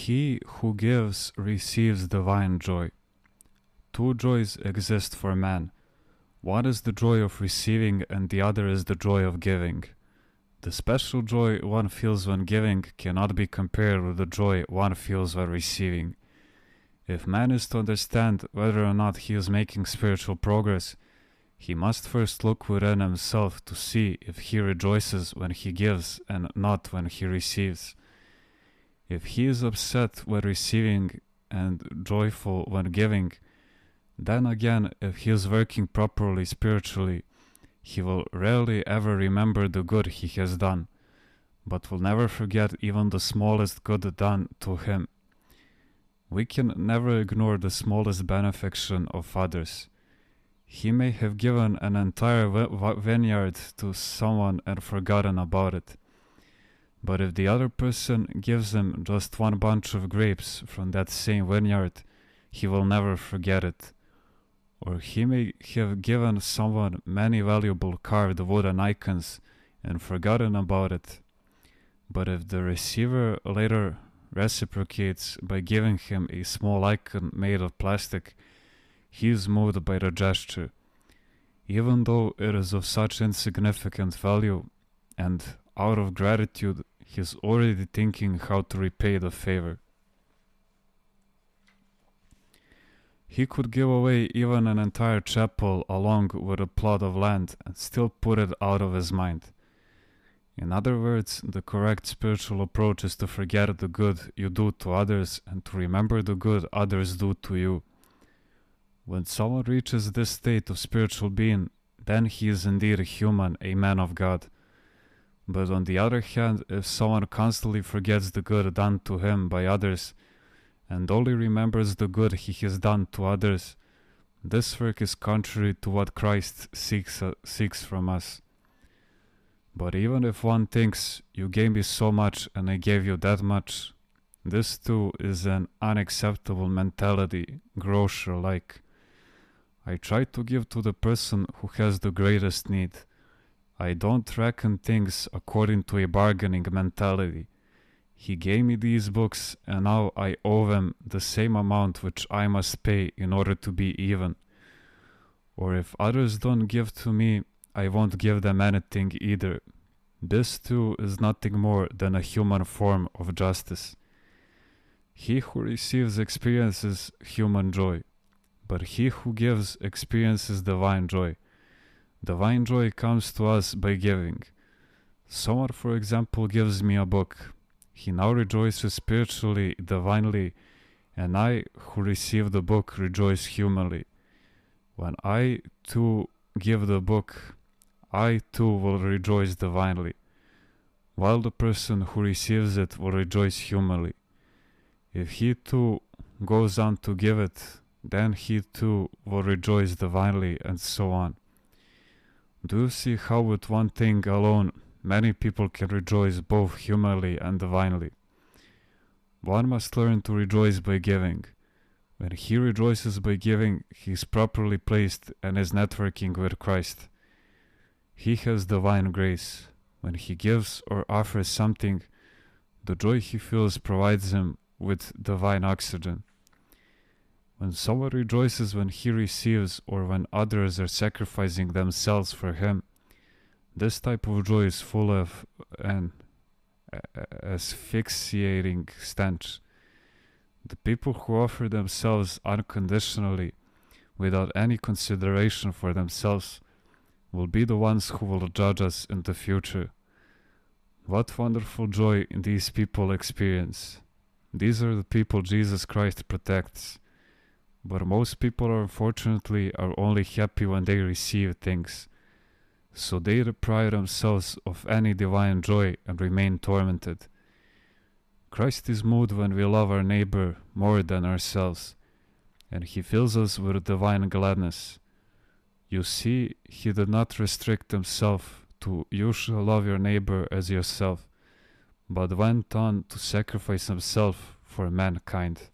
He who gives receives divine joy. Two joys exist for man. One is the joy of receiving and the other is the joy of giving. The special joy one feels when giving cannot be compared with the joy one feels when receiving. If man is to understand whether or not he is making spiritual progress, he must first look within himself to see if he rejoices when he gives and not when he receives. If he is upset when receiving and joyful when giving, then again, if he is working properly spiritually, he will rarely ever remember the good he has done, but will never forget even the smallest good done to him. We can never ignore the smallest benefaction of others. He may have given an entire vineyard to someone and forgotten about it. But if the other person gives him just one bunch of grapes from that same vineyard, he will never forget it. Or he may have given someone many valuable carved wooden icons and forgotten about it. But if the receiver later reciprocates by giving him a small icon made of plastic, he is moved by the gesture, even though it is of such insignificant value, and out of gratitude he is already thinking how to repay the favor. He could give away even an entire chapel along with a plot of land and still put it out of his mind. In other words, the correct spiritual approach is to forget the good you do to others and to remember the good others do to you. When someone reaches this state of spiritual being, then he is indeed a human, a man of God. But on the other hand, if someone constantly forgets the good done to him by others, and only remembers the good he has done to others, this work is contrary to what Christ seeks from us. But even if one thinks, you gave me so much and I gave you that much, this too is an unacceptable mentality, grocer-like. I try to give to the person who has the greatest need. I don't reckon things according to a bargaining mentality. He gave me these books and now I owe him the same amount which I must pay in order to be even. Or if others don't give to me, I won't give them anything either. This too is nothing more than a human form of justice. He who receives experiences human joy, but he who gives experiences divine joy. Divine joy comes to us by giving. Someone, for example, gives me a book. He now rejoices spiritually, divinely, and I, who receive the book, rejoice humanly. When I too give the book, I too will rejoice divinely, while the person who receives it will rejoice humanly. If he too goes on to give it, then he too will rejoice divinely, and so on. Do you see how with one thing alone many people can rejoice both humanly and divinely? One must learn to rejoice by giving. When he rejoices by giving, he is properly placed and is networking with Christ. He has divine grace. When he gives or offers something, the joy he feels provides him with divine oxygen. When someone rejoices when he receives or when others are sacrificing themselves for him, this type of joy is full of an asphyxiating stench. The people who offer themselves unconditionally, without any consideration for themselves, will be the ones who will judge us in the future. What wonderful joy these people experience. These are the people Jesus Christ protects. But most people, unfortunately, are only happy when they receive things. So they deprive themselves of any divine joy and remain tormented. Christ is moved when we love our neighbor more than ourselves, and he fills us with divine gladness. You see, he did not restrict himself to "you shall love your neighbor as yourself," but went on to sacrifice himself for mankind.